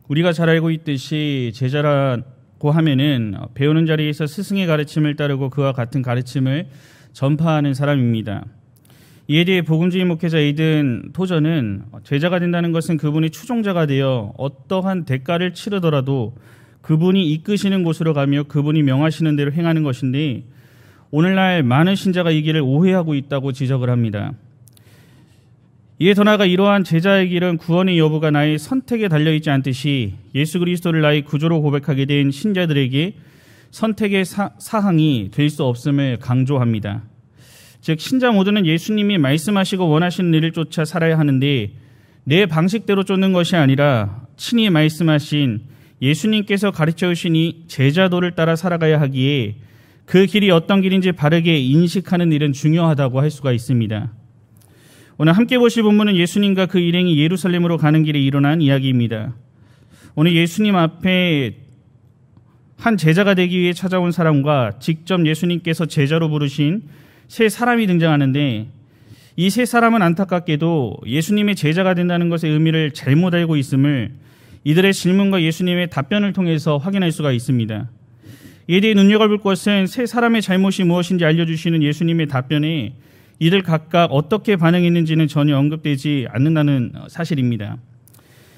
우리가 잘 알고 있듯이 제자라고 하면은 배우는 자리에서 스승의 가르침을 따르고 그와 같은 가르침을 전파하는 사람입니다. 이에 대해 복음주의 목회자 에이든 토저는 제자가 된다는 것은 그분이 추종자가 되어 어떠한 대가를 치르더라도 그분이 이끄시는 곳으로 가며 그분이 명하시는 대로 행하는 것인데, 오늘날 많은 신자가 이 길을 오해하고 있다고 지적을 합니다. 이에 더 나아가 이러한 제자의 길은 구원의 여부가 나의 선택에 달려있지 않듯이 예수 그리스도를 나의 구조로 고백하게 된 신자들에게 선택의 사항이 될 수 없음을 강조합니다. 즉, 신자 모두는 예수님이 말씀하시고 원하시는 일을 쫓아 살아야 하는데, 내 방식대로 쫓는 것이 아니라 친히 말씀하신 예수님께서 가르쳐 주신 이 제자도를 따라 살아가야 하기에 그 길이 어떤 길인지 바르게 인식하는 일은 중요하다고 할 수가 있습니다. 오늘 함께 보실 본문은 예수님과 그 일행이 예루살렘으로 가는 길에 일어난 이야기입니다. 오늘 예수님 앞에 한 제자가 되기 위해 찾아온 사람과 직접 예수님께서 제자로 부르신 세 사람이 등장하는데, 이 세 사람은 안타깝게도 예수님의 제자가 된다는 것의 의미를 잘못 알고 있음을 이들의 질문과 예수님의 답변을 통해서 확인할 수가 있습니다. 이에 대해 눈여겨볼 것은 세 사람의 잘못이 무엇인지 알려주시는 예수님의 답변에 이들 각각 어떻게 반응했는지는 전혀 언급되지 않는다는 사실입니다.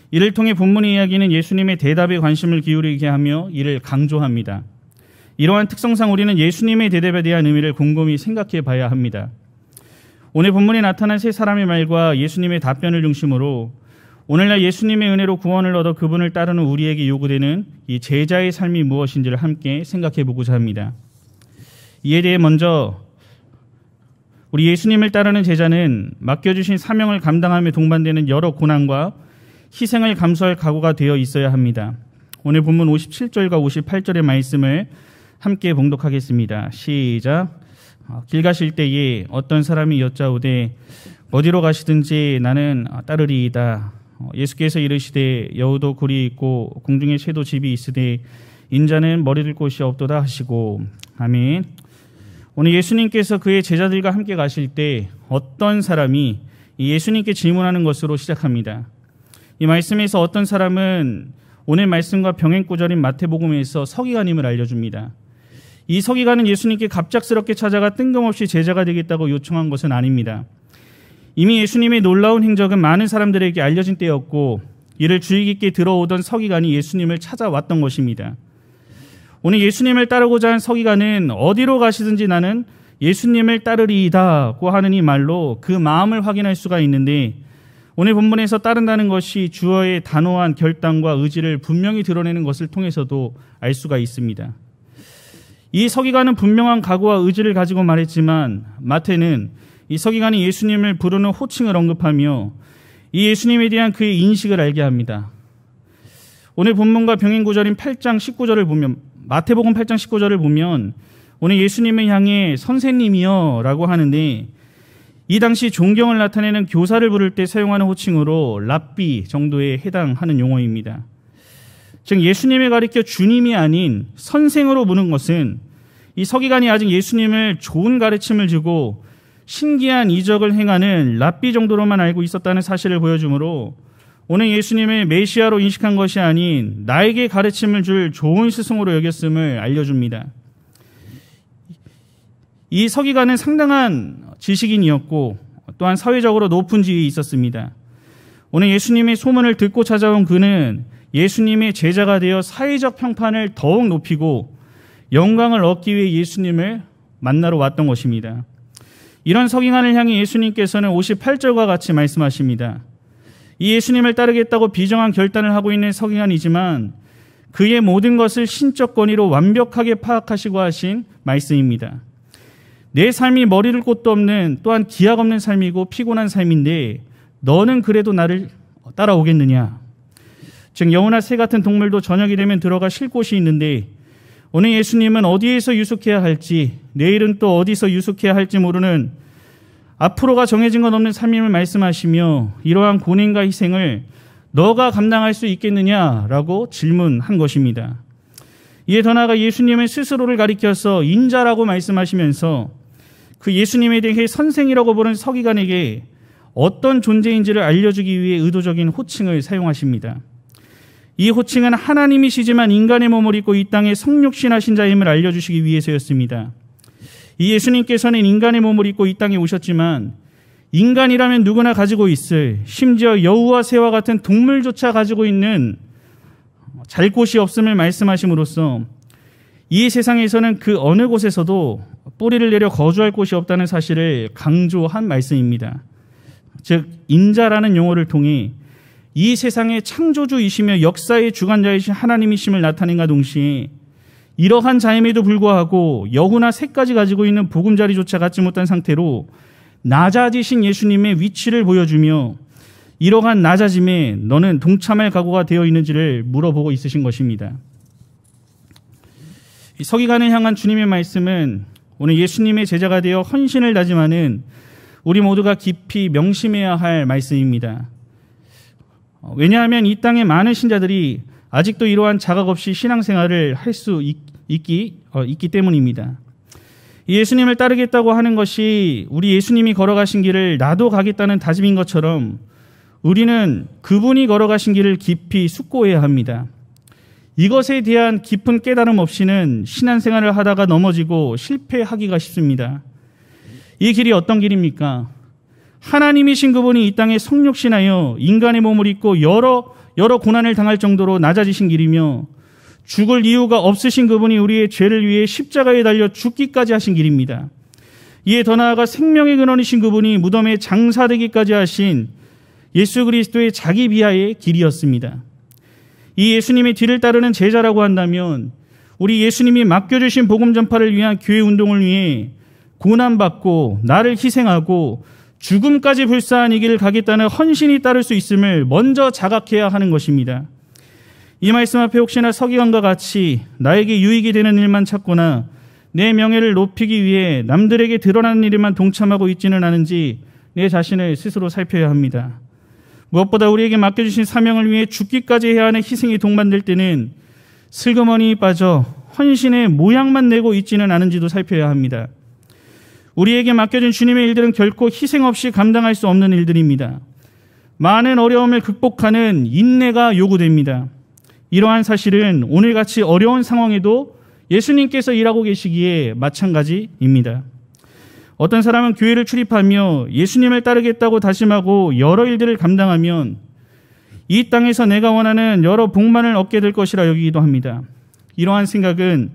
이를 통해 본문의 이야기는 예수님의 대답에 관심을 기울이게 하며 이를 강조합니다. 이러한 특성상 우리는 예수님의 대답에 대한 의미를 곰곰이 생각해 봐야 합니다. 오늘 본문에 나타난 세 사람의 말과 예수님의 답변을 중심으로 오늘날 예수님의 은혜로 구원을 얻어 그분을 따르는 우리에게 요구되는 이 제자의 삶이 무엇인지를 함께 생각해 보고자 합니다. 이에 대해 먼저 우리 예수님을 따르는 제자는 맡겨주신 사명을 감당하며 동반되는 여러 고난과 희생을 감수할 각오가 되어 있어야 합니다. 오늘 본문 57절과 58절의 말씀을 함께 봉독하겠습니다. 시작. 길 가실 때에 어떤 사람이 여짜오되 어디로 가시든지 나는 따르리이다. 예수께서 이르시되 여우도 굴이 있고 공중에 새도 집이 있으되 인자는 머리둘 곳이 없도다 하시고. 아멘. 오늘 예수님께서 그의 제자들과 함께 가실 때 어떤 사람이 예수님께 질문하는 것으로 시작합니다. 이 말씀에서 어떤 사람은 오늘 말씀과 병행 구절인 마태복음에서 서기관임을 알려줍니다. 이 서기관은 예수님께 갑작스럽게 찾아가 뜬금없이 제자가 되겠다고 요청한 것은 아닙니다. 이미 예수님의 놀라운 행적은 많은 사람들에게 알려진 때였고 이를 주의 깊게 들어오던 서기관이 예수님을 찾아왔던 것입니다. 오늘 예수님을 따르고자 한 서기관은 어디로 가시든지 나는 예수님을 따르리이다고 하는 이 말로 그 마음을 확인할 수가 있는데, 오늘 본문에서 따른다는 것이 주어의 단호한 결단과 의지를 분명히 드러내는 것을 통해서도 알 수가 있습니다. 이 서기관은 분명한 각오와 의지를 가지고 말했지만 마태는 이 서기관이 예수님을 부르는 호칭을 언급하며 이 예수님에 대한 그의 인식을 알게 합니다. 오늘 본문과 병행 구절인 8장 19절을 보면, 마태복음 8장 19절을 보면 오늘 예수님을 향해 선생님이여 라고 하는데, 이 당시 존경을 나타내는 교사를 부를 때 사용하는 호칭으로 랍비 정도에 해당하는 용어입니다. 즉 예수님을 가리켜 주님이 아닌 선생으로 부르는 것은 이 서기관이 아직 예수님을 좋은 가르침을 주고 신기한 이적을 행하는 랍비 정도로만 알고 있었다는 사실을 보여주므로 오늘 예수님을 메시아로 인식한 것이 아닌 나에게 가르침을 줄 좋은 스승으로 여겼음을 알려줍니다. 이 서기관은 상당한 지식인이었고 또한 사회적으로 높은 지위에 있었습니다. 오늘 예수님의 소문을 듣고 찾아온 그는 예수님의 제자가 되어 사회적 평판을 더욱 높이고 영광을 얻기 위해 예수님을 만나러 왔던 것입니다. 이런 서기관을 향해 예수님께서는 58절과 같이 말씀하십니다. 이 예수님을 따르겠다고 비정한 결단을 하고 있는 서기관이지만 그의 모든 것을 신적 권위로 완벽하게 파악하시고 하신 말씀입니다. 내 삶이 머리를 곳도 없는 또한 기약 없는 삶이고 피곤한 삶인데 너는 그래도 나를 따라오겠느냐. 즉 여우나 새 같은 동물도 저녁이 되면 들어가 쉴 곳이 있는데 오늘 예수님은 어디에서 유숙해야 할지, 내일은 또 어디서 유숙해야 할지 모르는 앞으로가 정해진 것 없는 삶임을 말씀하시며 이러한 고난과 희생을 너가 감당할 수 있겠느냐라고 질문한 것입니다. 이에 더 나아가 예수님은 스스로를 가리켜서 인자라고 말씀하시면서 그 예수님에 대해 선생이라고 부른 서기관에게 어떤 존재인지를 알려주기 위해 의도적인 호칭을 사용하십니다. 이 호칭은 하나님이시지만 인간의 몸을 입고 이 땅에 성육신하신 자임을 알려주시기 위해서였습니다. 이 예수님께서는 인간의 몸을 입고 이 땅에 오셨지만 인간이라면 누구나 가지고 있을, 심지어 여우와 새와 같은 동물조차 가지고 있는 잘 곳이 없음을 말씀하심으로써 이 세상에서는 그 어느 곳에서도 뿌리를 내려 거주할 곳이 없다는 사실을 강조한 말씀입니다. 즉 인자라는 용어를 통해 이 세상의 창조주이시며 역사의 주관자이신 하나님이심을 나타낸과 동시에 이러한 자임에도 불구하고 여우나 새까지 가지고 있는 보금자리조차 갖지 못한 상태로 낮아지신 예수님의 위치를 보여주며 이러한 낮아짐에 너는 동참할 각오가 되어 있는지를 물어보고 있으신 것입니다. 이 서기관을 향한 주님의 말씀은 오늘 예수님의 제자가 되어 헌신을 다짐하는 우리 모두가 깊이 명심해야 할 말씀입니다. 왜냐하면 이 땅의 많은 신자들이 아직도 이러한 자각 없이 신앙생활을 할 수 있기 때문입니다. 예수님을 따르겠다고 하는 것이 우리 예수님이 걸어가신 길을 나도 가겠다는 다짐인 것처럼 우리는 그분이 걸어가신 길을 깊이 숙고해야 합니다. 이것에 대한 깊은 깨달음 없이는 신앙생활을 하다가 넘어지고 실패하기가 쉽습니다. 이 길이 어떤 길입니까? 하나님이신 그분이 이 땅에 성육신하여 인간의 몸을 입고 여러 고난을 당할 정도로 낮아지신 길이며 죽을 이유가 없으신 그분이 우리의 죄를 위해 십자가에 달려 죽기까지 하신 길입니다. 이에 더 나아가 생명의 근원이신 그분이 무덤에 장사되기까지 하신 예수 그리스도의 자기 비하의 길이었습니다. 이 예수님의 뒤를 따르는 제자라고 한다면 우리 예수님이 맡겨주신 복음 전파를 위한 교회 운동을 위해 고난받고 나를 희생하고 죽음까지 불사한 이 길을 가겠다는 헌신이 따를 수 있음을 먼저 자각해야 하는 것입니다. 이 말씀 앞에 혹시나 서기관과 같이 나에게 유익이 되는 일만 찾거나 내 명예를 높이기 위해 남들에게 드러나는 일에만 동참하고 있지는 않은지 내 자신을 스스로 살펴야 합니다. 무엇보다 우리에게 맡겨주신 사명을 위해 죽기까지 해야 하는 희생이 동반될 때는 슬그머니 빠져 헌신의 모양만 내고 있지는 않은지도 살펴야 합니다. 우리에게 맡겨진 주님의 일들은 결코 희생 없이 감당할 수 없는 일들입니다. 많은 어려움을 극복하는 인내가 요구됩니다. 이러한 사실은 오늘같이 어려운 상황에도 예수님께서 일하고 계시기에 마찬가지입니다. 어떤 사람은 교회를 출입하며 예수님을 따르겠다고 다짐하고 여러 일들을 감당하면 이 땅에서 내가 원하는 여러 복만을 얻게 될 것이라 여기기도 합니다. 이러한 생각은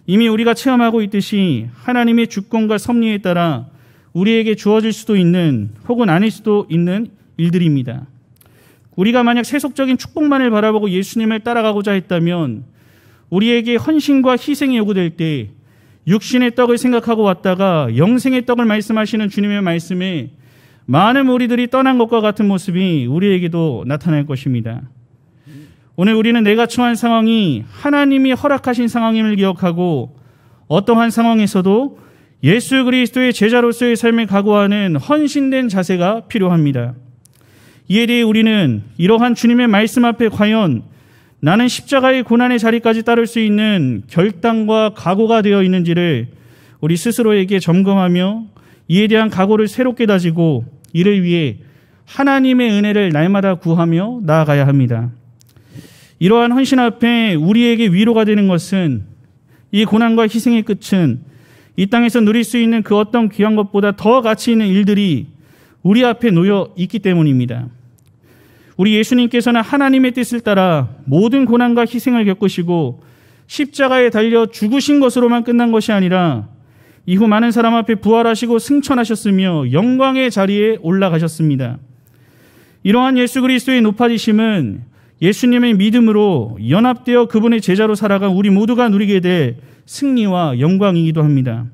이미 우리가 체험하고 있듯이 하나님의 주권과 섭리에 따라 우리에게 주어질 수도 있는 혹은 아닐 수도 있는 일들입니다. 우리가 만약 세속적인 축복만을 바라보고 예수님을 따라가고자 했다면 우리에게 헌신과 희생이 요구될 때 육신의 떡을 생각하고 왔다가 영생의 떡을 말씀하시는 주님의 말씀에 많은 우리들이 떠난 것과 같은 모습이 우리에게도 나타날 것입니다. 오늘 우리는 내가 처한 상황이 하나님이 허락하신 상황임을 기억하고 어떠한 상황에서도 예수 그리스도의 제자로서의 삶을 각오하는 헌신된 자세가 필요합니다. 이에 대해 우리는 이러한 주님의 말씀 앞에 과연 나는 십자가의 고난의 자리까지 따를 수 있는 결단과 각오가 되어 있는지를 우리 스스로에게 점검하며 이에 대한 각오를 새롭게 다지고 이를 위해 하나님의 은혜를 날마다 구하며 나아가야 합니다. 이러한 헌신 앞에 우리에게 위로가 되는 것은 이 고난과 희생의 끝은 이 땅에서 누릴 수 있는 그 어떤 귀한 것보다 더 가치 있는 일들이 우리 앞에 놓여 있기 때문입니다. 우리 예수님께서는 하나님의 뜻을 따라 모든 고난과 희생을 겪으시고 십자가에 달려 죽으신 것으로만 끝난 것이 아니라 이후 많은 사람 앞에 부활하시고 승천하셨으며 영광의 자리에 올라가셨습니다. 이러한 예수 그리스도의 높아지심은 예수님의 믿음으로 연합되어 그분의 제자로 살아간 우리 모두가 누리게 될 승리와 영광이기도 합니다.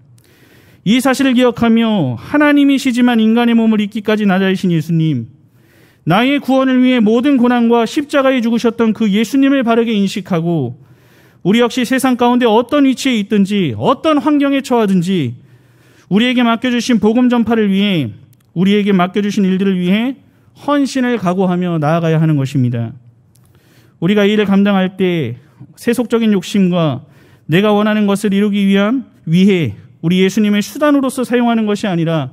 이 사실을 기억하며 하나님이시지만 인간의 몸을 입기까지 낮아지신 예수님, 나의 구원을 위해 모든 고난과 십자가에 죽으셨던 그 예수님을 바르게 인식하고 우리 역시 세상 가운데 어떤 위치에 있든지 어떤 환경에 처하든지 우리에게 맡겨주신 복음 전파를 위해 우리에게 맡겨주신 일들을 위해 헌신을 각오하며 나아가야 하는 것입니다. 우리가 이 일을 감당할 때 세속적인 욕심과 내가 원하는 것을 이루기 위해 우리 예수님의 수단으로서 사용하는 것이 아니라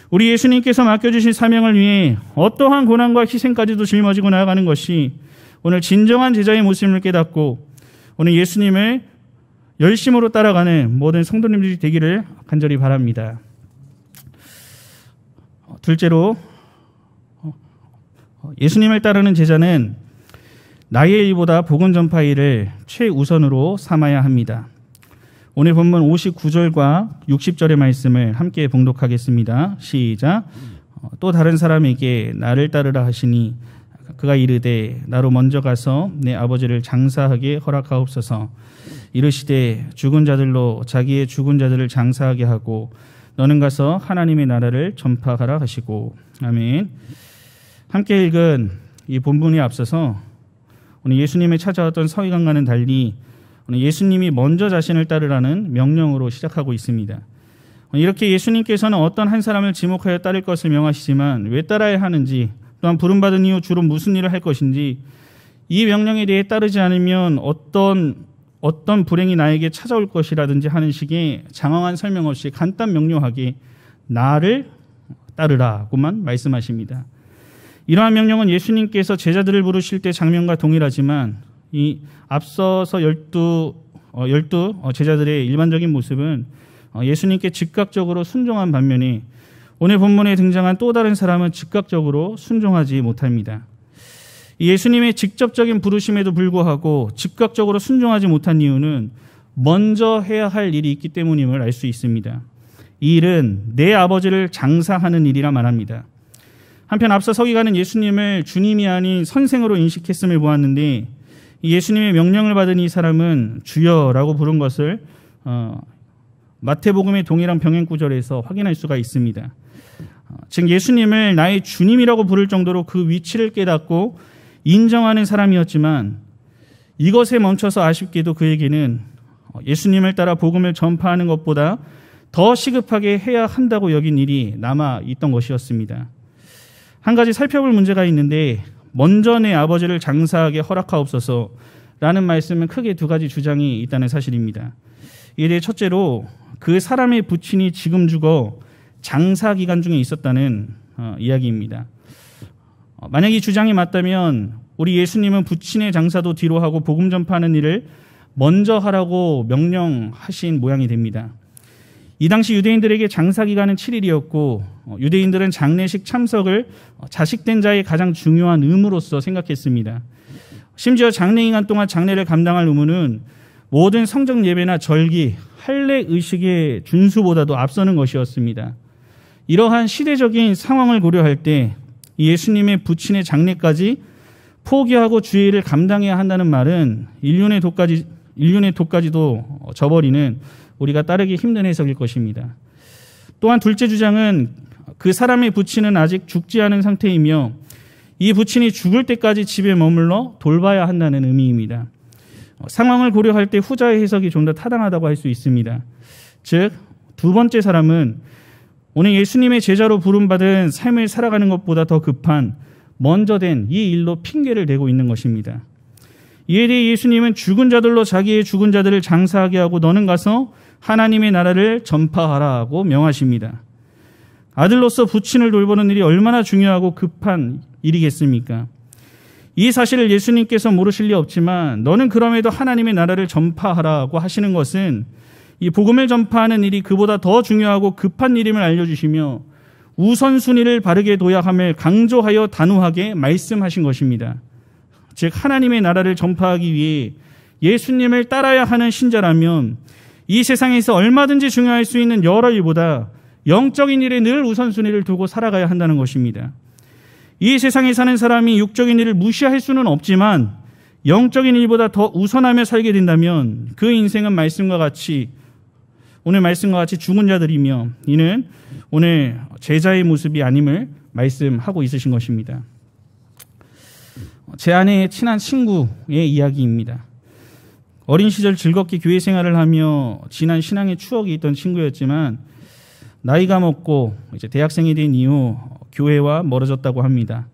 우리 예수님께서 맡겨주신 사명을 위해 어떠한 고난과 희생까지도 짊어지고 나아가는 것이 오늘 진정한 제자의 모습을 깨닫고 오늘 예수님을 열심으로 따라가는 모든 성도님들이 되기를 간절히 바랍니다. 둘째로 예수님을 따르는 제자는 나의 일보다 복음 전파 일을 최우선으로 삼아야 합니다. 오늘 본문 59절과 60절의 말씀을 함께 봉독하겠습니다. 시작. 또 다른 사람에게 나를 따르라 하시니 그가 이르되 나로 먼저 가서 내 아버지를 장사하게 허락하옵소서. 이르시되 죽은 자들로 자기의 죽은 자들을 장사하게 하고 너는 가서 하나님의 나라를 전파하라 하시고. 아멘. 함께 읽은 이 본문에 앞서서 오늘 예수님이 찾아왔던 서기관과는 달리 오늘 예수님이 먼저 자신을 따르라는 명령으로 시작하고 있습니다. 이렇게 예수님께서는 어떤 한 사람을 지목하여 따를 것을 명하시지만 왜 따라야 하는지, 또한 부름받은 이후 주로 무슨 일을 할 것인지, 이 명령에 대해 따르지 않으면 어떤 불행이 나에게 찾아올 것이라든지 하는 식의 장황한 설명 없이 간단 명료하게 나를 따르라고만 말씀하십니다. 이러한 명령은 예수님께서 제자들을 부르실 때 장면과 동일하지만 이 앞서서 열두 제자들의 일반적인 모습은 예수님께 즉각적으로 순종한 반면에 오늘 본문에 등장한 또 다른 사람은 즉각적으로 순종하지 못합니다. 예수님의 직접적인 부르심에도 불구하고 즉각적으로 순종하지 못한 이유는 먼저 해야 할 일이 있기 때문임을 알 수 있습니다. 이 일은 내 아버지를 장사하는 일이라 말합니다. 한편 앞서 서기관은 예수님을 주님이 아닌 선생으로 인식했음을 보았는데 예수님의 명령을 받은 이 사람은 주여라고 부른 것을 마태복음의 동일한 병행 구절에서 확인할 수가 있습니다. 즉 예수님을 나의 주님이라고 부를 정도로 그 위치를 깨닫고 인정하는 사람이었지만 이것에 멈춰서 아쉽게도 그에게는 예수님을 따라 복음을 전파하는 것보다 더 시급하게 해야 한다고 여긴 일이 남아 있던 것이었습니다. 한 가지 살펴볼 문제가 있는데 먼저 내 아버지를 장사하게 허락하옵소서라는 말씀은 크게 두 가지 주장이 있다는 사실입니다. 이에 대해 첫째로 그 사람의 부친이 지금 죽어 장사 기간 중에 있었다는 이야기입니다. 만약 이 주장이 맞다면 우리 예수님은 부친의 장사도 뒤로 하고 복음 전파하는 일을 먼저 하라고 명령하신 모양이 됩니다. 이 당시 유대인들에게 장사 기간은 7일이었고 유대인들은 장례식 참석을 자식된 자의 가장 중요한 의무로서 생각했습니다. 심지어 장례 기간 동안 장례를 감당할 의무는 모든 성적 예배나 절기, 할례 의식의 준수보다도 앞서는 것이었습니다. 이러한 시대적인 상황을 고려할 때 예수님의 부친의 장례까지 포기하고 주의 일을 감당해야 한다는 말은 인륜의 도까지도 저버리는 우리가 따르기 힘든 해석일 것입니다. 또한 둘째 주장은 그 사람의 부친은 아직 죽지 않은 상태이며 이 부친이 죽을 때까지 집에 머물러 돌봐야 한다는 의미입니다. 상황을 고려할 때 후자의 해석이 좀 더 타당하다고 할 수 있습니다. 즉, 두 번째 사람은 오늘 예수님의 제자로 부름받은 삶을 살아가는 것보다 더 급한 먼저 된 이 일로 핑계를 대고 있는 것입니다. 이에 대해 예수님은 죽은 자들로 자기의 죽은 자들을 장사하게 하고 너는 가서 하나님의 나라를 전파하라고 명하십니다. 아들로서 부친을 돌보는 일이 얼마나 중요하고 급한 일이겠습니까? 이 사실을 예수님께서 모르실 리 없지만 너는 그럼에도 하나님의 나라를 전파하라고 하시는 것은 이 복음을 전파하는 일이 그보다 더 중요하고 급한 일임을 알려주시며 우선순위를 바르게 둬야 함을 강조하여 단호하게 말씀하신 것입니다. 즉 하나님의 나라를 전파하기 위해 예수님을 따라야 하는 신자라면 이 세상에서 얼마든지 중요할 수 있는 여러 일보다 영적인 일에 늘 우선순위를 두고 살아가야 한다는 것입니다. 이 세상에 사는 사람이 육적인 일을 무시할 수는 없지만 영적인 일보다 더 우선하며 살게 된다면 그 인생은 오늘 말씀과 같이 죽은 자들이며 이는 오늘 제자의 모습이 아님을 말씀하고 있으신 것입니다. 제 아내의 친한 친구의 이야기입니다. 어린 시절 즐겁게 교회 생활을 하며 지난 신앙의 추억이 있던 친구였지만 나이가 먹고 이제 대학생이 된 이후 교회와 멀어졌다고 합니다.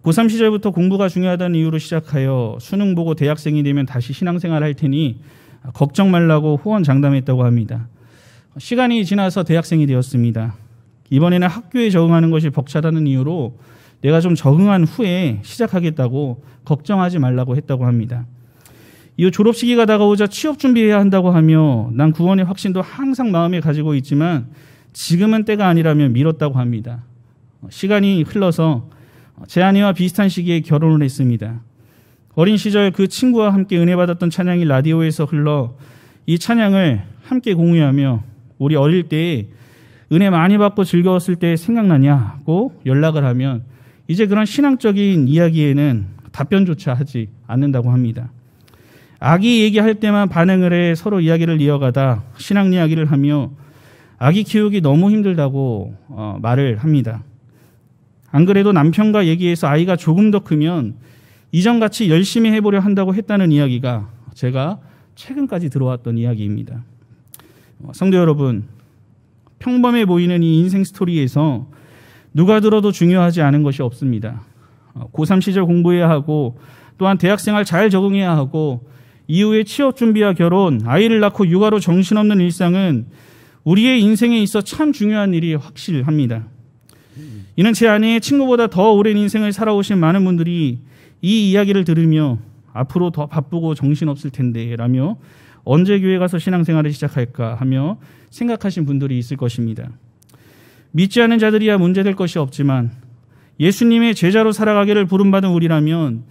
고3 시절부터 공부가 중요하다는 이유로 시작하여 수능 보고 대학생이 되면 다시 신앙생활을 할 테니 걱정 말라고 호언장담했다고 합니다. 시간이 지나서 대학생이 되었습니다. 이번에는 학교에 적응하는 것이 벅차다는 이유로 내가 좀 적응한 후에 시작하겠다고 걱정하지 말라고 했다고 합니다. 이후 졸업시기가 다가오자 취업 준비해야 한다고 하며 난 구원의 확신도 항상 마음에 가지고 있지만 지금은 때가 아니라며 미뤘다고 합니다. 시간이 흘러서 제 아내와 비슷한 시기에 결혼을 했습니다. 어린 시절 그 친구와 함께 은혜 받았던 찬양이 라디오에서 흘러 이 찬양을 함께 공유하며 우리 어릴 때 은혜 많이 받고 즐거웠을 때 생각나냐고 연락을 하면 이제 그런 신앙적인 이야기에는 답변조차 하지 않는다고 합니다. 아기 얘기할 때만 반응을 해 서로 이야기를 이어가다 신앙 이야기를 하며 아기 키우기 너무 힘들다고 말을 합니다. 안 그래도 남편과 얘기해서 아이가 조금 더 크면 이전같이 열심히 해보려 한다고 했다는 이야기가 제가 최근까지 들어왔던 이야기입니다. 성도 여러분, 평범해 보이는 이 인생 스토리에서 누가 들어도 중요하지 않은 것이 없습니다. 고3 시절 공부해야 하고 또한 대학생활 잘 적응해야 하고 이후에 취업 준비와 결혼, 아이를 낳고 육아로 정신없는 일상은 우리의 인생에 있어 참 중요한 일이 확실합니다. 이는 제 아내의 친구보다 더 오랜 인생을 살아오신 많은 분들이 이 이야기를 들으며 앞으로 더 바쁘고 정신없을 텐데 라며 언제 교회 가서 신앙생활을 시작할까 하며 생각하신 분들이 있을 것입니다. 믿지 않는 자들이야 문제될 것이 없지만 예수님의 제자로 살아가기를 부름받은 우리라면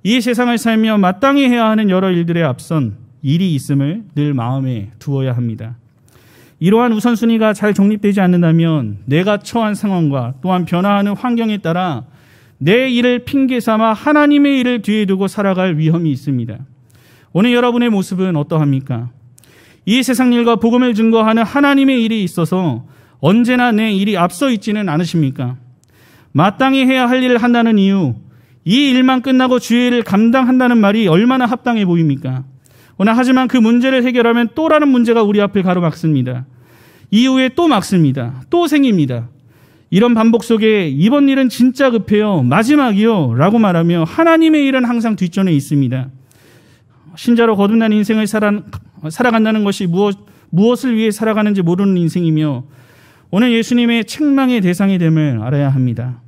이 세상을 살며 마땅히 해야 하는 여러 일들에 앞선 일이 있음을 늘 마음에 두어야 합니다. 이러한 우선순위가 잘 정립되지 않는다면 내가 처한 상황과 또한 변화하는 환경에 따라 내 일을 핑계 삼아 하나님의 일을 뒤에 두고 살아갈 위험이 있습니다. 오늘 여러분의 모습은 어떠합니까? 이 세상 일과 복음을 증거하는 하나님의 일이 있어서 언제나 내 일이 앞서 있지는 않으십니까? 마땅히 해야 할 일을 한다는 이유, 이 일만 끝나고 주의 일을 감당한다는 말이 얼마나 합당해 보입니까? 하지만 그 문제를 해결하면 또 다른 문제가 우리 앞을 가로막습니다. 이후에 또 막습니다. 또 생깁니다. 이런 반복 속에 이번 일은 진짜 급해요. 마지막이요. 라고 말하며 하나님의 일은 항상 뒷전에 있습니다. 신자로 거듭난 인생을 살아간다는 것이 무엇을 위해 살아가는지 모르는 인생이며 오늘 예수님의 책망의 대상이 됨을 알아야 합니다.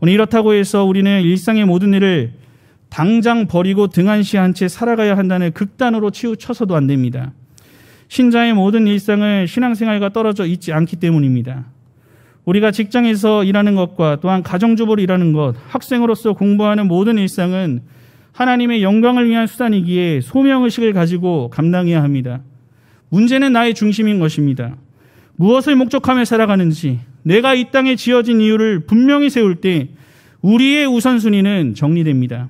오늘 이렇다고 해서 우리는 일상의 모든 일을 당장 버리고 등한시한 채 살아가야 한다는 극단으로 치우쳐서도 안 됩니다. 신자의 모든 일상을 신앙생활과 떨어져 있지 않기 때문입니다. 우리가 직장에서 일하는 것과 또한 가정주부로 일하는 것, 학생으로서 공부하는 모든 일상은 하나님의 영광을 위한 수단이기에 소명의식을 가지고 감당해야 합니다. 문제는 나의 중심인 것입니다. 무엇을 목적하며 살아가는지, 내가 이 땅에 지어진 이유를 분명히 세울 때 우리의 우선순위는 정리됩니다.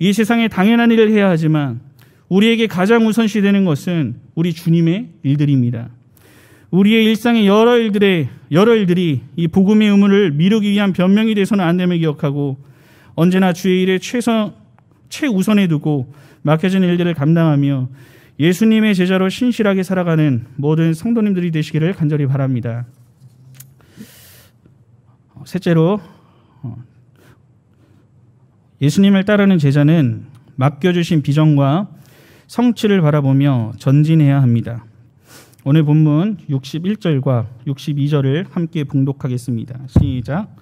이 세상에 당연한 일을 해야 하지만 우리에게 가장 우선시 되는 것은 우리 주님의 일들입니다. 우리의 일상의 여러 일들이 이 복음의 의무를 미루기 위한 변명이 돼서는 안 됨을 기억하고 언제나 주의 일에 최우선에 두고 맡겨진 일들을 감당하며 예수님의 제자로 신실하게 살아가는 모든 성도님들이 되시기를 간절히 바랍니다. 셋째로, 예수님을 따르는 제자는 맡겨주신 비전과 성취를 바라보며 전진해야 합니다. 오늘 본문 61절과 62절을 함께 봉독하겠습니다. 시작.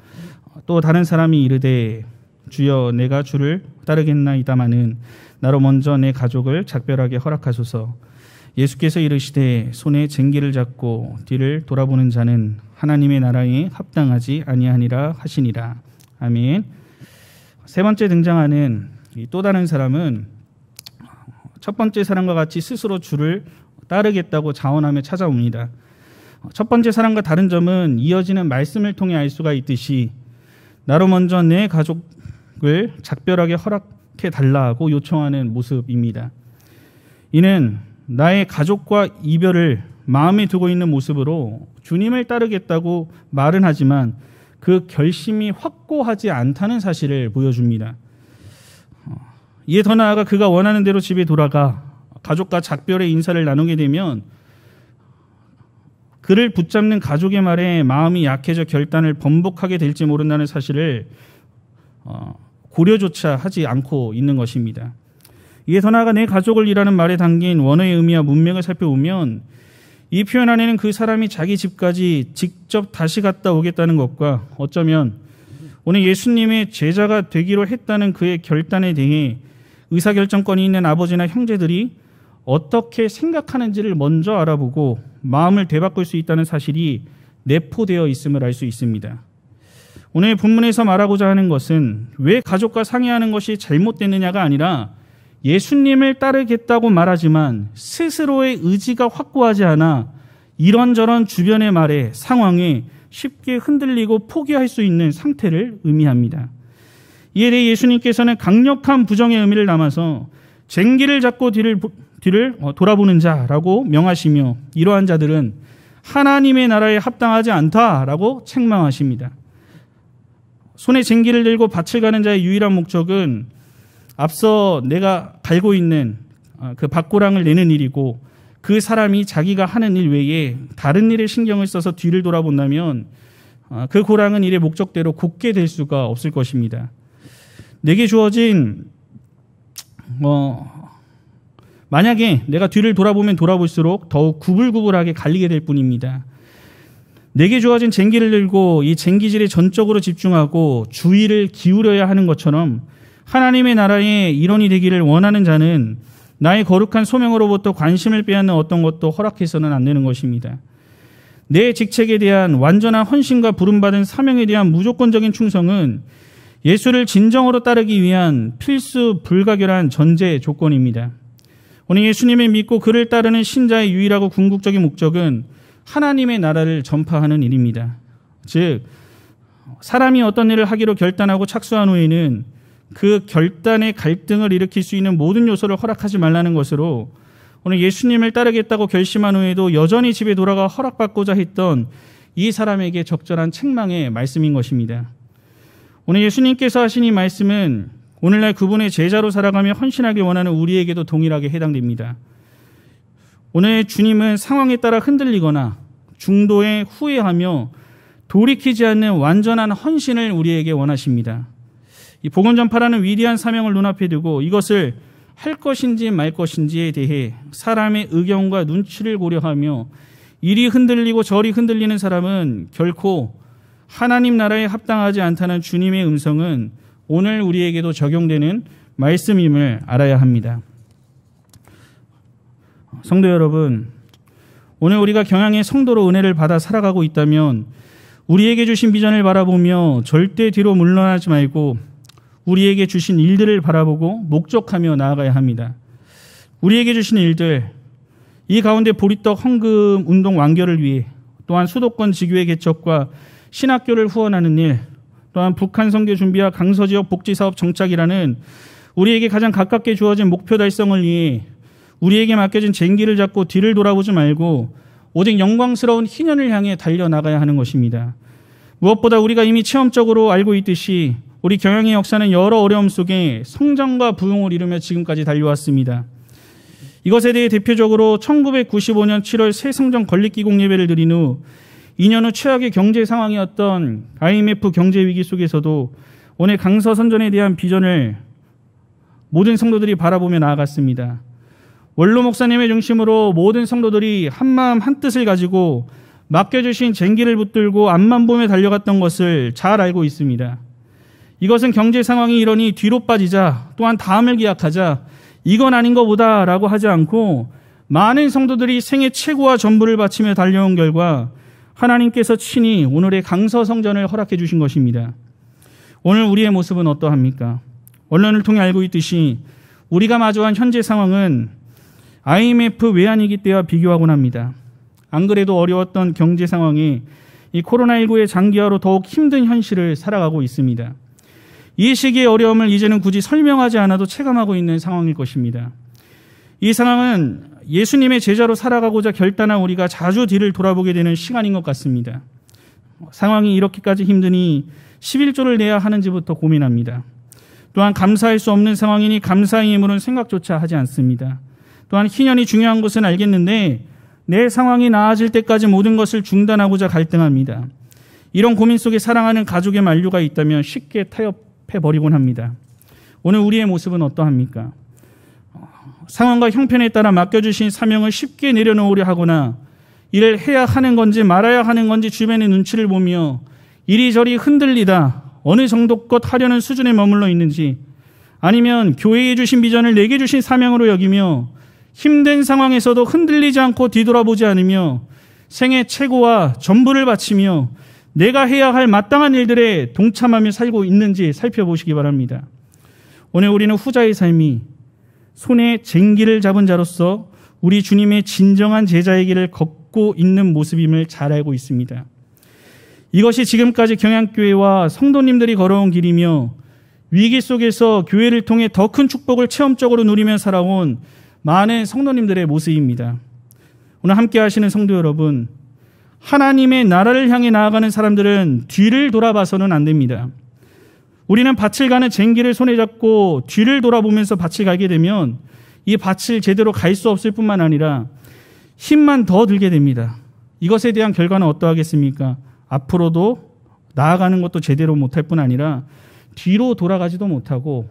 또 다른 사람이 이르되 주여 내가 주를 따르겠나이다마는 나로 먼저 내 가족을 작별하게 허락하소서. 예수께서 이르시되 손에 쟁기를 잡고 뒤를 돌아보는 자는 하나님의 나라에 합당하지 아니하니라 하시니라. 아멘. 세 번째 등장하는 이 또 다른 사람은 첫 번째 사람과 같이 스스로 주를 따르겠다고 자원하며 찾아옵니다. 첫 번째 사람과 다른 점은 이어지는 말씀을 통해 알 수가 있듯이 나로 먼저 내 가족을 작별하게 허락해 달라고 요청하는 모습입니다. 이는 나의 가족과 이별을 마음에 두고 있는 모습으로 주님을 따르겠다고 말은 하지만 그 결심이 확고하지 않다는 사실을 보여줍니다. 이에 더 나아가 그가 원하는 대로 집에 돌아가 가족과 작별의 인사를 나누게 되면 그를 붙잡는 가족의 말에 마음이 약해져 결단을 번복하게 될지 모른다는 사실을 고려조차 하지 않고 있는 것입니다. 이에 더 나아가 내 가족을 이라는 말에 담긴 원어의 의미와 문맥을 살펴보면 이 표현 안에는 그 사람이 자기 집까지 직접 다시 갔다 오겠다는 것과 어쩌면 오늘 예수님의 제자가 되기로 했다는 그의 결단에 대해 의사결정권이 있는 아버지나 형제들이 어떻게 생각하는지를 먼저 알아보고 마음을 되바꿀 수 있다는 사실이 내포되어 있음을 알 수 있습니다. 오늘 본문에서 말하고자 하는 것은 왜 가족과 상의하는 것이 잘못됐느냐가 아니라 예수님을 따르겠다고 말하지만 스스로의 의지가 확고하지 않아 이런저런 주변의 말에 상황에 쉽게 흔들리고 포기할 수 있는 상태를 의미합니다. 이에 대해 예수님께서는 강력한 부정의 의미를 담아서 쟁기를 잡고 뒤를 돌아보는 자라고 명하시며 이러한 자들은 하나님의 나라에 합당하지 않다라고 책망하십니다. 손에 쟁기를 들고 밭을 가는 자의 유일한 목적은 앞서 내가 갈고 있는 그 밭고랑을 내는 일이고 그 사람이 자기가 하는 일 외에 다른 일에 신경을 써서 뒤를 돌아본다면 그 고랑은 일의 목적대로 곱게 될 수가 없을 것입니다. 내게 주어진 만약에 내가 뒤를 돌아보면 돌아볼수록 더욱 구불구불하게 갈리게 될 뿐입니다. 내게 주어진 쟁기를 들고 이 쟁기질에 전적으로 집중하고 주의를 기울여야 하는 것처럼 하나님의 나라의 일원이 되기를 원하는 자는 나의 거룩한 소명으로부터 관심을 빼앗는 어떤 것도 허락해서는 안 되는 것입니다. 내 직책에 대한 완전한 헌신과 부름받은 사명에 대한 무조건적인 충성은 예수를 진정으로 따르기 위한 필수 불가결한 전제 조건입니다. 오늘 예수님을 믿고 그를 따르는 신자의 유일하고 궁극적인 목적은 하나님의 나라를 전파하는 일입니다. 즉 사람이 어떤 일을 하기로 결단하고 착수한 후에는 그 결단의 갈등을 일으킬 수 있는 모든 요소를 허락하지 말라는 것으로 오늘 예수님을 따르겠다고 결심한 후에도 여전히 집에 돌아가 허락받고자 했던 이 사람에게 적절한 책망의 말씀인 것입니다. 오늘 예수님께서 하신 이 말씀은 오늘날 그분의 제자로 살아가며 헌신하길 원하는 우리에게도 동일하게 해당됩니다. 오늘 주님은 상황에 따라 흔들리거나 중도에 후회하며 돌이키지 않는 완전한 헌신을 우리에게 원하십니다. 이 복음 전파라는 위대한 사명을 눈앞에 두고 이것을 할 것인지 말 것인지에 대해 사람의 의견과 눈치를 고려하며 이리 흔들리고 저리 흔들리는 사람은 결코 하나님 나라에 합당하지 않다는 주님의 음성은 오늘 우리에게도 적용되는 말씀임을 알아야 합니다. 성도 여러분, 오늘 우리가 경양의 성도로 은혜를 받아 살아가고 있다면 우리에게 주신 비전을 바라보며 절대 뒤로 물러나지 말고 우리에게 주신 일들을 바라보고 목적하며 나아가야 합니다. 우리에게 주신 일들, 이 가운데 보리떡 헌금 운동 완결을 위해 또한 수도권 지교회 개척과 신학교를 후원하는 일, 또한 북한 선교 준비와 강서지역 복지사업 정착이라는 우리에게 가장 가깝게 주어진 목표 달성을 위해 우리에게 맡겨진 쟁기를 잡고 뒤를 돌아보지 말고 오직 영광스러운 희년을 향해 달려나가야 하는 것입니다. 무엇보다 우리가 이미 체험적으로 알고 있듯이 우리 경양의 역사는 여러 어려움 속에 성장과 부흥을 이루며 지금까지 달려왔습니다. 이것에 대해 대표적으로 1995년 7월 새성전 건립기공 예배를 드린 후 2년 후 최악의 경제 상황이었던 IMF 경제 위기 속에서도 오늘 강서 선전에 대한 비전을 모든 성도들이 바라보며 나아갔습니다. 원로 목사님의 중심으로 모든 성도들이 한마음 한뜻을 가지고 맡겨주신 쟁기를 붙들고 앞만 보며 달려갔던 것을 잘 알고 있습니다. 이것은 경제 상황이 이러니 뒤로 빠지자 또한 다음을 기약하자 이건 아닌 것보다 라고 하지 않고 많은 성도들이 생애 최고와 전부를 바치며 달려온 결과 하나님께서 친히 오늘의 강서 성전을 허락해 주신 것입니다. 오늘 우리의 모습은 어떠합니까? 언론을 통해 알고 있듯이 우리가 마주한 현재 상황은 IMF 외환위기 때와 비교하곤 합니다. 안 그래도 어려웠던 경제 상황이 이 코로나19의 장기화로 더욱 힘든 현실을 살아가고 있습니다. 이 시기의 어려움을 이제는 굳이 설명하지 않아도 체감하고 있는 상황일 것입니다. 이 상황은 예수님의 제자로 살아가고자 결단한 우리가 자주 뒤를 돌아보게 되는 시간인 것 같습니다. 상황이 이렇게까지 힘드니 11조를 내야 하는지부터 고민합니다. 또한 감사할 수 없는 상황이니 감사의 힘으로는 생각조차 하지 않습니다. 또한 희년이 중요한 것은 알겠는데 내 상황이 나아질 때까지 모든 것을 중단하고자 갈등합니다. 이런 고민 속에 사랑하는 가족의 만류가 있다면 쉽게 타협해버리곤 합니다. 오늘 우리의 모습은 어떠합니까? 상황과 형편에 따라 맡겨주신 사명을 쉽게 내려놓으려 하거나 이를 해야 하는 건지 말아야 하는 건지 주변의 눈치를 보며 이리저리 흔들리다 어느 정도껏 하려는 수준에 머물러 있는지, 아니면 교회에 주신 비전을 내게 주신 사명으로 여기며 힘든 상황에서도 흔들리지 않고 뒤돌아보지 않으며 생애 최고와 전부를 바치며 내가 해야 할 마땅한 일들에 동참하며 살고 있는지 살펴보시기 바랍니다. 오늘 우리는 후자의 삶이 손에 쟁기를 잡은 자로서 우리 주님의 진정한 제자의 길을 걷고 있는 모습임을 잘 알고 있습니다. 이것이 지금까지 경양교회와 성도님들이 걸어온 길이며 위기 속에서 교회를 통해 더 큰 축복을 체험적으로 누리며 살아온 많은 성도님들의 모습입니다. 오늘 함께 하시는 성도 여러분, 하나님의 나라를 향해 나아가는 사람들은 뒤를 돌아봐서는 안 됩니다. 우리는 밭을 가는 쟁기를 손에 잡고 뒤를 돌아보면서 밭을 가게 되면 이 밭을 제대로 갈 수 없을 뿐만 아니라 힘만 더 들게 됩니다. 이것에 대한 결과는 어떠하겠습니까? 앞으로도 나아가는 것도 제대로 못할 뿐 아니라 뒤로 돌아가지도 못하고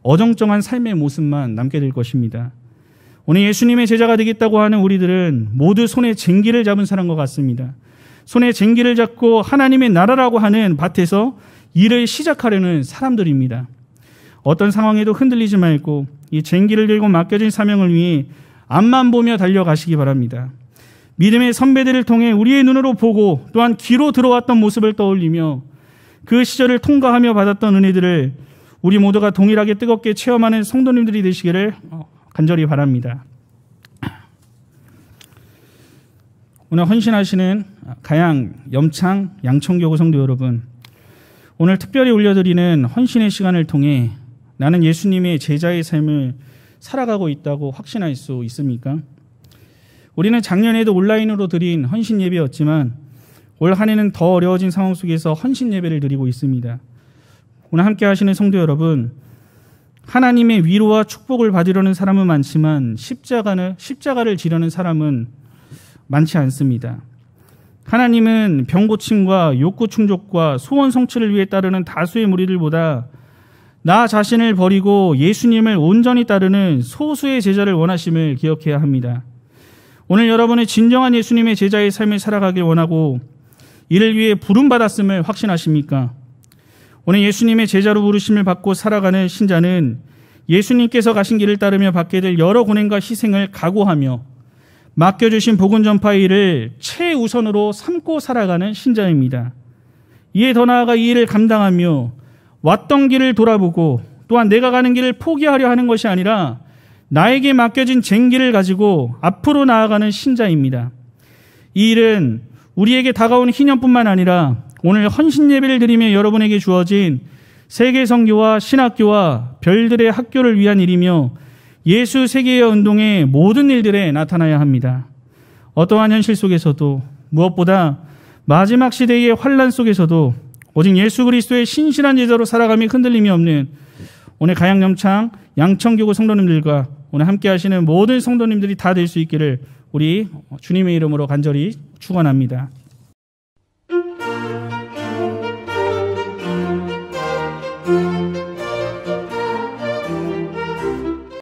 어정쩡한 삶의 모습만 남게 될 것입니다. 오늘 예수님의 제자가 되겠다고 하는 우리들은 모두 손에 쟁기를 잡은 사람과 같습니다. 손에 쟁기를 잡고 하나님의 나라라고 하는 밭에서 일을 시작하려는 사람들입니다. 어떤 상황에도 흔들리지 말고 이 쟁기를 들고 맡겨진 사명을 위해 앞만 보며 달려가시기 바랍니다. 믿음의 선배들을 통해 우리의 눈으로 보고 또한 귀로 들어왔던 모습을 떠올리며 그 시절을 통과하며 받았던 은혜들을 우리 모두가 동일하게 뜨겁게 체험하는 성도님들이 되시기를 간절히 바랍니다. 오늘 헌신하시는 가양, 염창, 양천교구 성도 여러분, 오늘 특별히 올려드리는 헌신의 시간을 통해 나는 예수님의 제자의 삶을 살아가고 있다고 확신할 수 있습니까? 우리는 작년에도 온라인으로 드린 헌신 예배였지만 올 한 해는 더 어려워진 상황 속에서 헌신 예배를 드리고 있습니다. 오늘 함께 하시는 성도 여러분, 하나님의 위로와 축복을 받으려는 사람은 많지만 십자가를 지려는 사람은 많지 않습니다. 하나님은 병 고침과 욕구 충족과 소원 성취를 위해 따르는 다수의 무리들보다 나 자신을 버리고 예수님을 온전히 따르는 소수의 제자를 원하심을 기억해야 합니다. 오늘 여러분의 진정한 예수님의 제자의 삶을 살아가길 원하고 이를 위해 부름받았음을 확신하십니까? 오늘 예수님의 제자로 부르심을 받고 살아가는 신자는 예수님께서 가신 길을 따르며 받게 될 여러 고난과 희생을 각오하며 맡겨주신 복음 전파의 일을 최우선으로 삼고 살아가는 신자입니다. 이에 더 나아가 이 일을 감당하며 왔던 길을 돌아보고 또한 내가 가는 길을 포기하려 하는 것이 아니라 나에게 맡겨진 쟁기를 가지고 앞으로 나아가는 신자입니다. 이 일은 우리에게 다가온 희년뿐만 아니라 오늘 헌신 예배를 드리며 여러분에게 주어진 세계 선교와 신학교와 별들의 학교를 위한 일이며 예수 세계의 운동의 모든 일들에 나타나야 합니다. 어떠한 현실 속에서도 무엇보다 마지막 시대의 환난 속에서도 오직 예수 그리스도의 신실한 제자로 살아감이 흔들림이 없는 오늘 가양염창 양천교구 성도님들과 오늘 함께 하시는 모든 성도님들이 다 될 수 있기를 우리 주님의 이름으로 간절히 축원합니다.